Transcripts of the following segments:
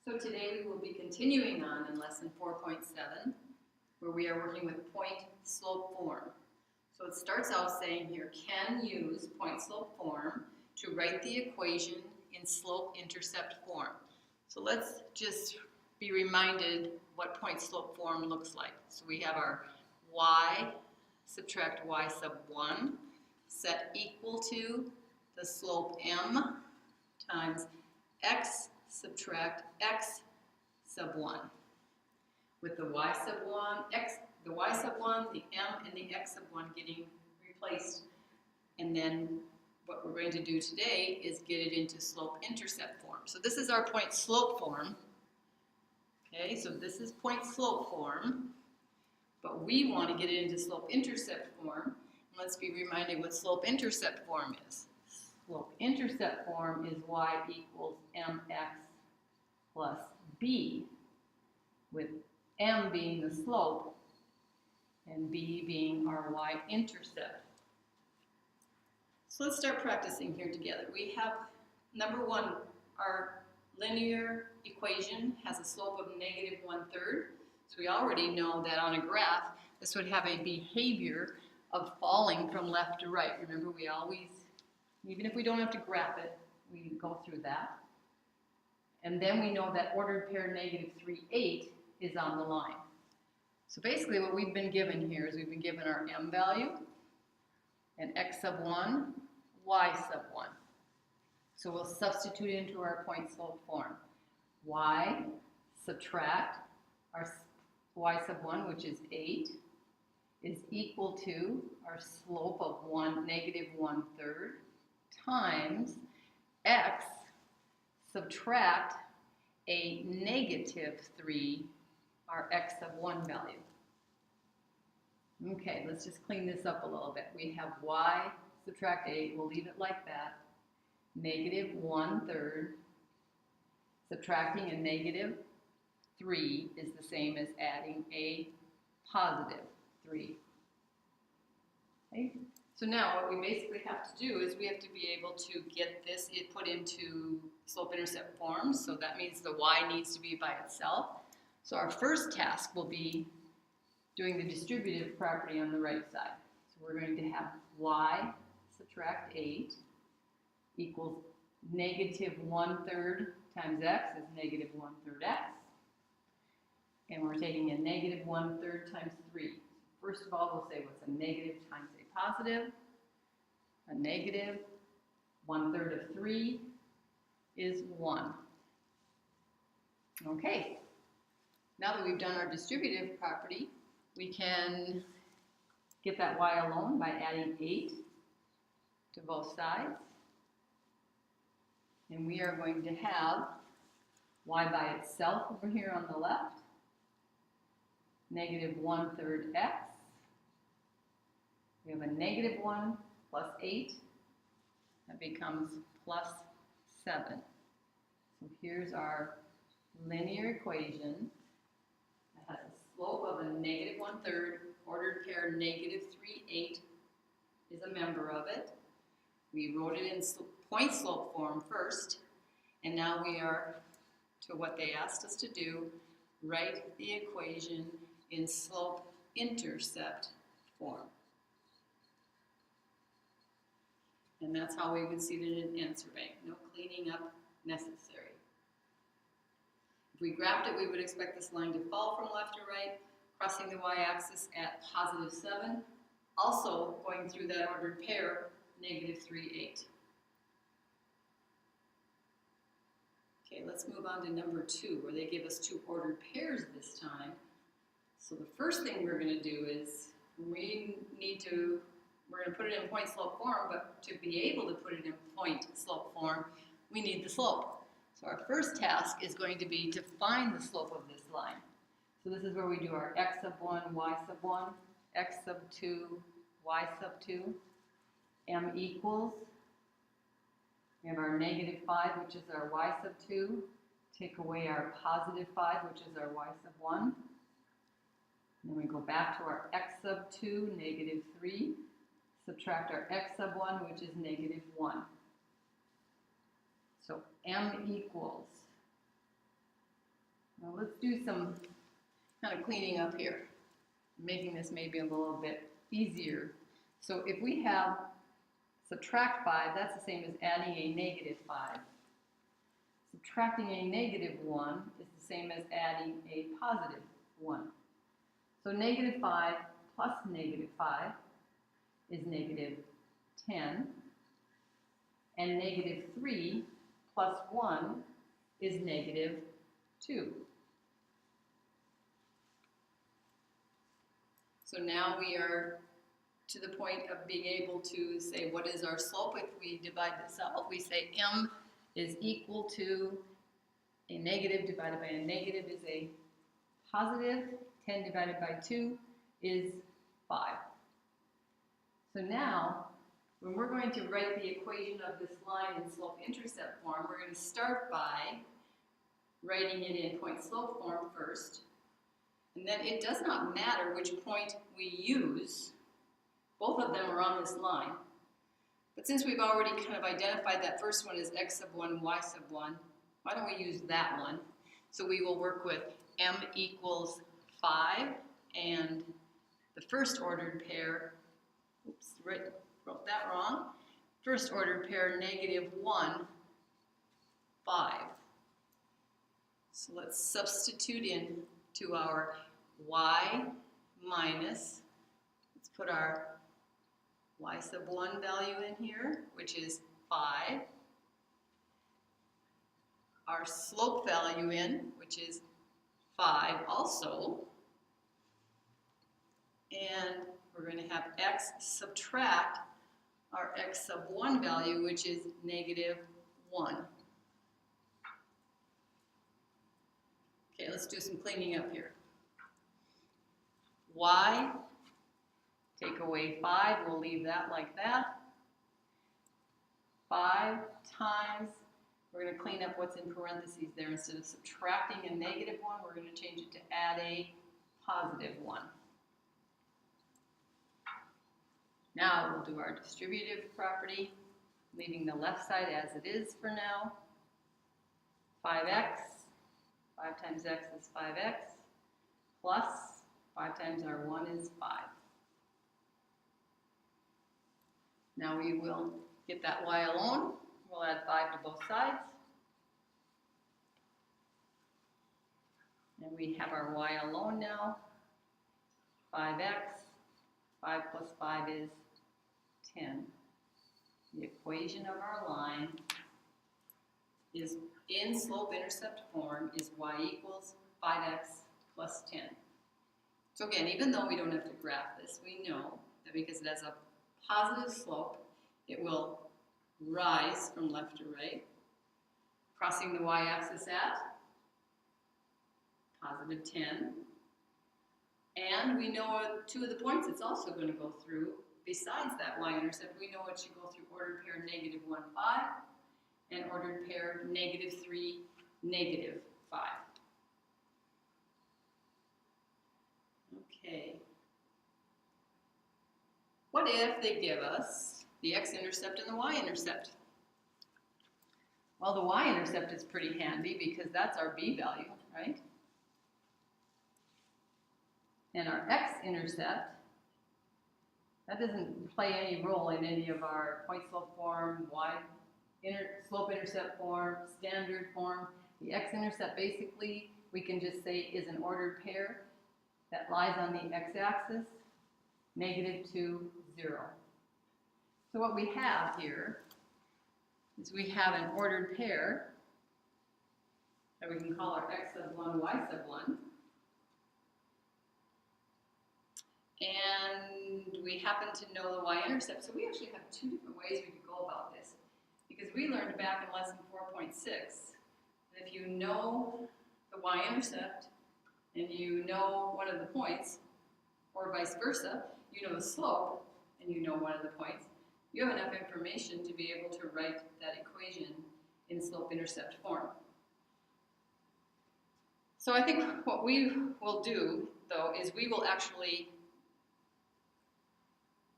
So today we will be continuing on in lesson 4.7, where we are working with point-slope form. So it starts out saying here, can use point-slope form to write the equation in slope-intercept form. So let's just be reminded what point-slope form looks like. So we have our y subtract y sub 1 set equal to the slope m times x subtract x sub 1. With the y sub 1, the y sub 1, the m, and the x sub 1 getting replaced. And then what we're going to do today is get it into slope-intercept form. So this is our point-slope form. Okay, so this is point-slope form. But we want to get it into slope-intercept form. And let's be reminded what slope-intercept form is. Slope-intercept form is y equals mx plus b, with m being the slope and b being our y-intercept. So let's start practicing here together. We have, number one, our linear equation has a slope of negative 1/3. So we already know that on a graph, this would have a behavior of falling from left to right. Remember, we always, even if we don't have to graph it, we go through that. And then we know that ordered pair negative 3, 8 is on the line. So basically what we've been given here is we've been given our m value and x sub 1, y sub 1. So we'll substitute into our point-slope form. Y subtract our y sub 1, which is 8, is equal to our slope of negative 1/3 times x subtract a negative 3, our x sub 1 value. Okay, let's just clean this up a little bit. We have y subtract 8, we'll leave it like that. Negative 1/3 subtracting a negative 3 is the same as adding a positive 3. Okay? So now what we basically have to do is we have to be able to get this put into slope-intercept form. So that means the y needs to be by itself. So our first task will be doing the distributive property on the right side. So we're going to have y subtract 8 equals negative 1/3 times x is negative 1/3 x. And we're taking a negative 1/3 times 3. First of all, we'll say what's a negative times a positive. A negative 1/3 of 3 is 1. Okay, now that we've done our distributive property, we can get that y alone by adding 8 to both sides. And we are going to have y by itself over here on the left, negative 1/3 x. We have a negative 1 plus 8. That becomes plus 7. So here's our linear equation that has a slope of a negative 1/3. Ordered pair negative 3, 8 is a member of it. We wrote it in point-slope form first, and now we are to what they asked us to do, write the equation in slope-intercept form. And that's how we would see it in an answer bank. No cleaning up necessary. If we graphed it, we would expect this line to fall from left to right, crossing the y-axis at positive 7, also going through that ordered pair, negative 3, 8. Okay, let's move on to number 2, where they give us 2 ordered pairs this time. So the first thing we're going to do is we're going to put it in point-slope form, but to be able to put it in point-slope form, we need the slope. So our first task is going to be to find the slope of this line. So this is where we do our x sub 1, y sub 1, x sub 2, y sub 2, m equals, we have our negative 5, which is our y sub 2, take away our positive 5, which is our y sub 1, and then we go back to our x sub 2, negative 3, subtract our x sub 1, which is negative 1. So m equals Now let's do some kind of cleaning up here, making this maybe a little bit easier. So if we have subtract 5, that's the same as adding a negative 5. Subtracting a negative 1 is the same as adding a positive 1. So negative 5 plus negative 5 is negative 10. And negative 3 plus 1 is negative 2. So now we are to the point of being able to say what is our slope. If we divide this out, we say m is equal to a negative divided by a negative is a positive. 10 divided by 2 is 5. So now, when we're going to write the equation of this line in slope-intercept form, we're going to start by writing it in point-slope form first. And then it does not matter which point we use. Both of them are on this line. But since we've already kind of identified that first one as x sub 1, y sub 1, why don't we use that one? So we will work with m equals 5 and the first ordered pair, oops, wrote that wrong. First ordered pair, negative 1, 5. So let's substitute in to our y minus, let's put our y sub 1 value in here, which is 5. Our slope value in, which is 5 also. And we're going to have x subtract our x sub 1 value, which is negative 1. Okay, let's do some cleaning up here. Y, take away 5, we'll leave that like that. 5 times, we're going to clean up what's in parentheses there. Instead of subtracting a negative 1, we're going to change it to add a positive 1. Now we'll do our distributive property, leaving the left side as it is for now. 5x, 5 times x is 5x, plus 5 times our 1 is 5. Now we will get that y alone. We'll add 5 to both sides. And we have our y alone now. 5x, 5 plus 5 is 10. The equation of our line is in slope-intercept form is y equals 5x plus 10. So again, even though we don't have to graph this, we know that because it has a positive slope, it will rise from left to right, crossing the y-axis at positive 10. And we know two of the points it's also going to go through. Besides that y-intercept, we know it should go through ordered pair negative 1, 5, and ordered pair negative 3, negative 5. Okay. What if they give us the x-intercept and the y-intercept? Well, the y-intercept is pretty handy because that's our b value, right? And our x-intercept, that doesn't play any role in any of our point-slope form, slope-intercept form, standard form. The x-intercept basically, we can just say is an ordered pair that lies on the x-axis, negative 2, 0. So what we have here is we have an ordered pair that we can call our x sub 1, y sub 1. And we happen to know the y-intercept, so we actually have two different ways we could go about this. Because we learned back in lesson 4.6 that if you know the y-intercept and you know one of the points, or vice versa, you know the slope and you know one of the points, you have enough information to be able to write that equation in slope-intercept form. So I think what we will do, though, is we will actually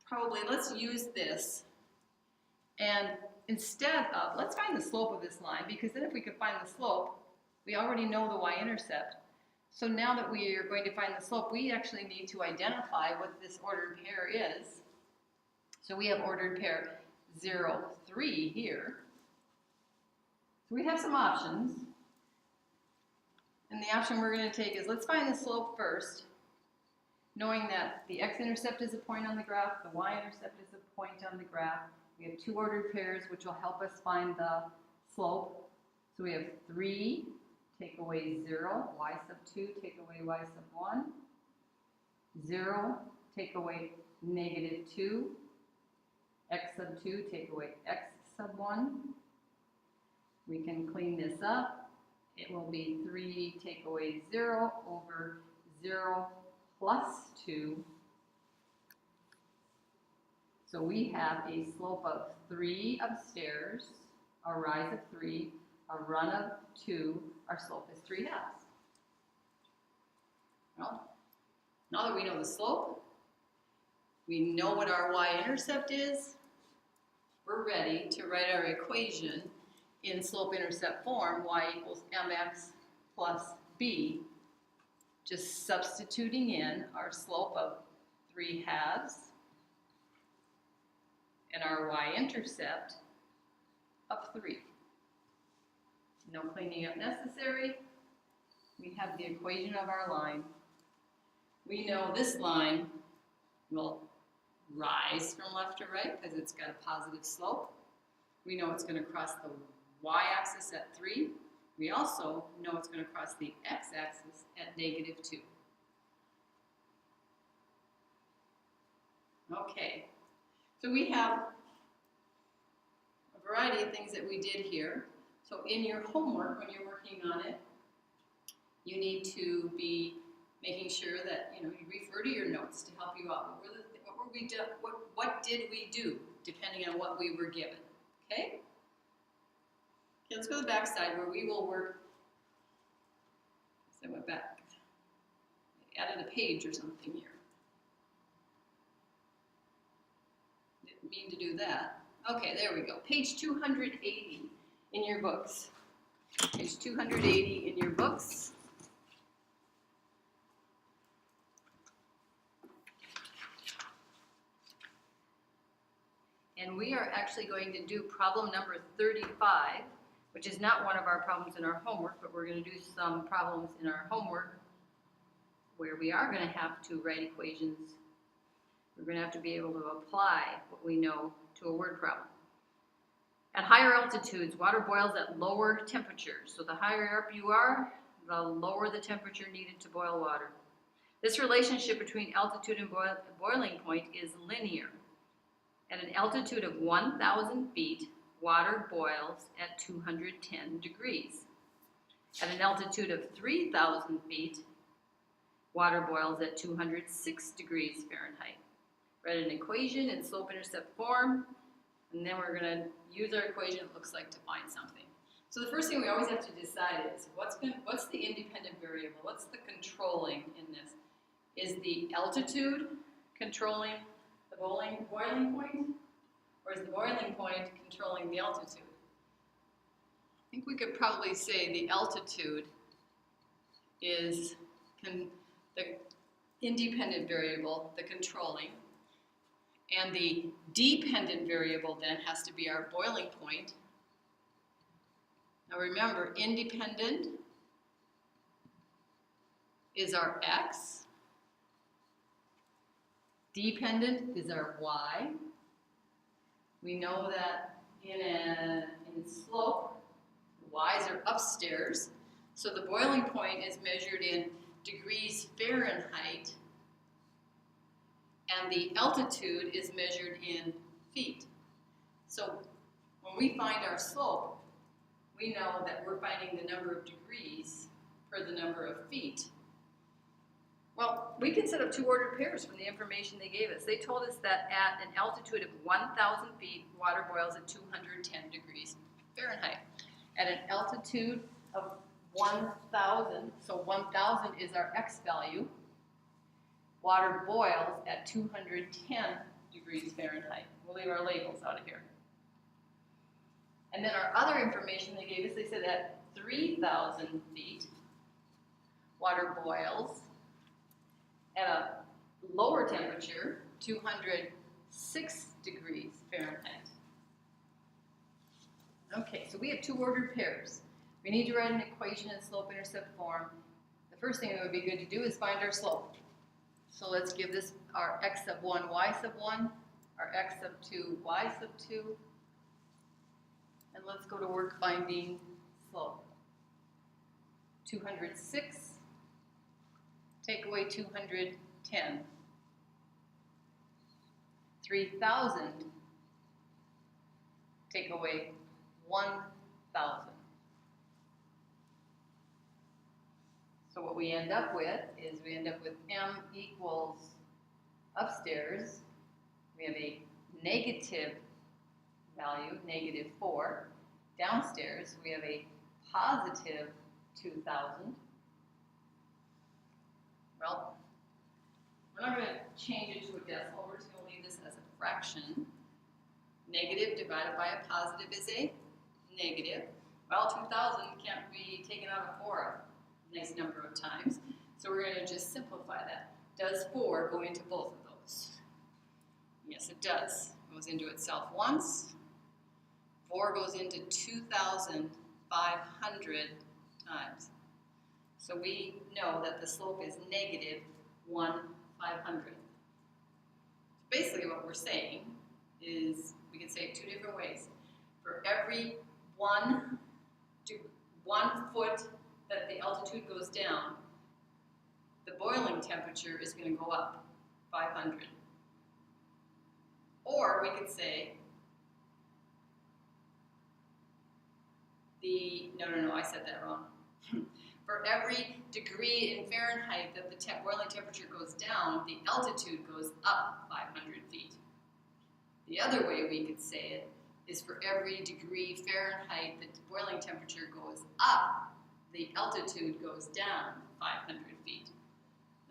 probably, let's use this, and instead of, let's find the slope of this line, because then if we could find the slope, We already know the y-intercept. So now that we are going to find the slope, we actually need to identify what this ordered pair is. So we have ordered pair 0, 3 here. So we have some options. And the option we're going to take is, let's find the slope first, knowing that the x-intercept is a point on the graph, the y-intercept is a point on the graph. We have two ordered pairs, which will help us find the slope. So we have 3 take away 0, y sub 2 take away y sub 1, 0 take away negative 2, x sub 2 take away x sub 1. We can clean this up. It will be 3 take away 0 over 0 plus 2. So we have a slope of 3 upstairs, a rise of 3, a run of 2. Our slope is 3 halves. Well, now that we know the slope, we know what our y-intercept is, we're ready to write our equation in slope-intercept form, y equals mx plus b, just substituting in our slope of 3 halves and our y-intercept of 3. No cleaning up necessary. We have the equation of our line. We know this line will rise from left to right because it's got a positive slope. We know it's going to cross the y-axis at 3. We also know it's going to cross the x-axis at negative 2. Okay, so we have a variety of things that we did here. So in your homework, when you're working on it, you need to be making sure that you refer to your notes to help you out. What did we do, depending on what we were given? Okay? Okay, let's go to the back side where we will work. So I went back. I added a page or something here. Didn't mean to do that. Okay, there we go. Page 280 in your books. Page 280 in your books. And we are actually going to do problem number 35, which is not one of our problems in our homework, but we're going to do some problems in our homework where we are going to have to write equations. We're going to have to be able to apply what we know to a word problem. At higher altitudes, water boils at lower temperatures. So the higher up you are, the lower the temperature needed to boil water. This relationship between altitude and boiling point is linear. At an altitude of 1,000 feet, water boils at 210 degrees. At an altitude of 3,000 feet, water boils at 206 degrees Fahrenheit. Write an equation in slope-intercept form, and then we're going to use our equation it looks like to find something. So the first thing we always have to decide is what's the independent variable? What's the controlling in this? Is the altitude controlling the boiling point, or is the boiling point controlling the altitude? I think we could probably say the altitude is the independent variable, the controlling, and the dependent variable then has to be our boiling point. Now remember, independent is our x, dependent is our y. We know that in slope, the y's are upstairs, so the boiling point is measured in degrees Fahrenheit, and the altitude is measured in feet. So when we find our slope, we know that we're finding the number of degrees per the number of feet. Well, we can set up two ordered pairs from the information they gave us. They told us that at an altitude of 1,000 feet, water boils at 210 degrees Fahrenheit. At an altitude of 1,000, so 1,000 is our x value, water boils at 210 degrees Fahrenheit. We'll leave our labels out of here. And then our other information they gave us, they said at 3,000 feet, water boils at a lower temperature, 206 degrees Fahrenheit. Okay, so we have two ordered pairs. We need to write an equation in slope-intercept form. The first thing that would be good to do is find our slope. So let's give this our x sub 1, y sub 1, our x sub 2, y sub 2, and let's go to work finding slope. 206, take away 210. 3,000, take away 1,000. So what we end up with is we end up with m equals upstairs. We have a negative value, -4. Downstairs, we have a positive 2,000. Well, we're not going to change it to a decimal. We're just going to leave this as a fraction. Negative divided by a positive is a negative. Well, 2,000 can't be taken out of 4 a nice number of times. So we're going to just simplify that. Does 4 go into both of those? Yes, it does. It goes into itself once. 4 goes into 2,500 times. So we know that the slope is -1/500. Basically what we're saying is, we can say it two different ways. For every 1 foot that the altitude goes down, the boiling temperature is going to go up 500. Or we could say no, I said that wrong. For every degree in Fahrenheit that the boiling temperature goes down, the altitude goes up 500 feet. The other way we could say it is for every degree Fahrenheit that the boiling temperature goes up, the altitude goes down 500 feet.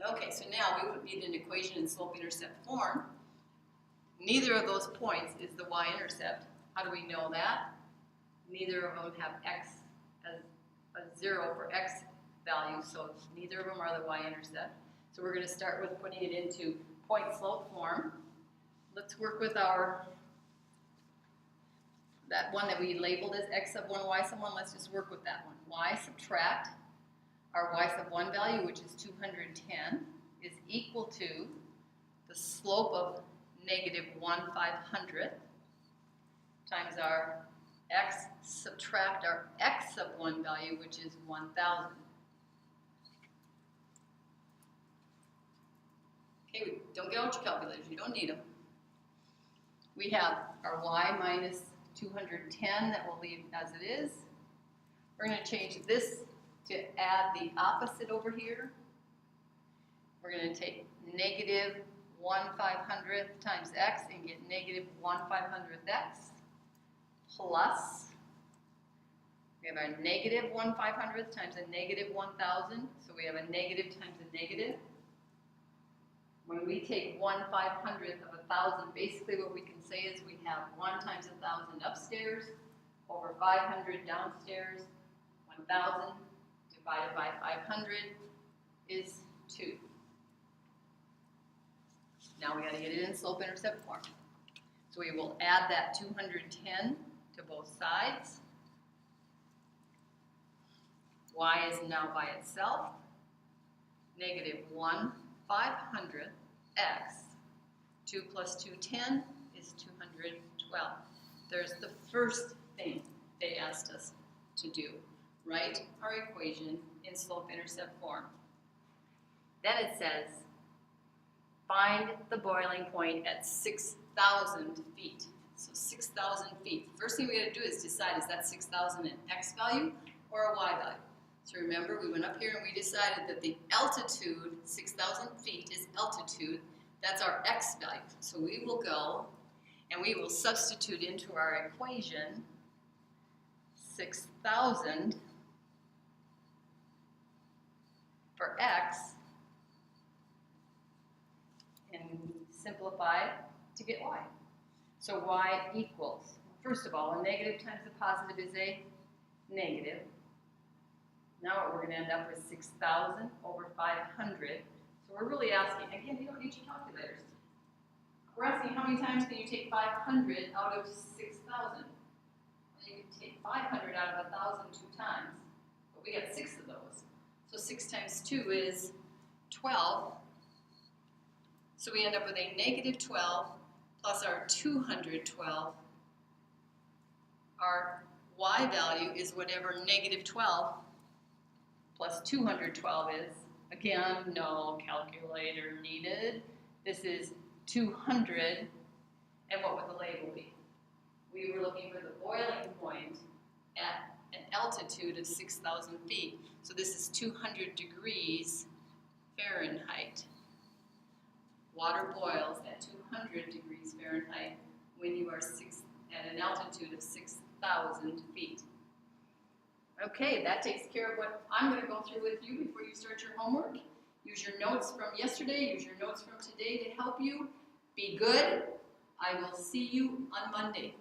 Okay, so now we would need an equation in slope-intercept form. Neither of those points is the y-intercept. How do we know that? Neither of them have x as a 0 for x value, so neither of them are the y-intercept. So we're going to start with putting it into point-slope form. Let's work with that one that we labeled as x sub 1, y sub 1. Let's just work with that one. Y subtract our y sub 1 value, which is 210, is equal to the slope of -1/500 times our x subtract our x sub 1 value, which is 1,000. Okay, don't get out your calculators. You don't need them. We have our y minus 210 that we'll leave as it is. We're going to change this to add the opposite over here. We're going to take -1/500 times x and get -1/500 x plus, we have our -1/500 times a -1,000, so we have a negative times a negative. When we take 1/500 of 1,000, basically what we can say is we have 1 times 1,000 upstairs over 500 downstairs. 1,000 divided by 500 is 2. Now we got to get it in slope-intercept form. So we will add that 210 to both sides. Y is now by itself. -1/500 x. 2 plus 210 is 212. There's the first thing they asked us to do. Write our equation in slope-intercept form. Then it says, find the boiling point at 6,000 feet. So 6,000 feet. First thing we got to do is decide, is that 6,000 an x value or a y value? So remember, we went up here and we decided that the altitude, 6,000 feet is altitude. That's our x value. So we will go and we will substitute into our equation 6,000 for x and simplify to get y. So y equals, first of all, a negative times a positive is a negative. Now what we're going to end up with 6,000 over 500. So we're really asking, again, you don't need your calculators. We're asking how many times can you take 500 out of 6,000? Well, you can take 500 out of 1,000 2 times, but we got 6 of those. So 6 times 2 is 12. So we end up with a negative 12 plus our 212. Our y value is whatever negative 12 plus 212 is. Again, no calculator needed. This is 200, and what would the label be? We were looking for the boiling point at an altitude of 6,000 feet. So this is 200 degrees Fahrenheit. Water boils at 200 degrees Fahrenheit when you are at an altitude of 6,000 feet. Okay, that takes care of what I'm going to go through with you before you start your homework. Use your notes from yesterday, use your notes from today to help you. Be good. I will see you on Monday.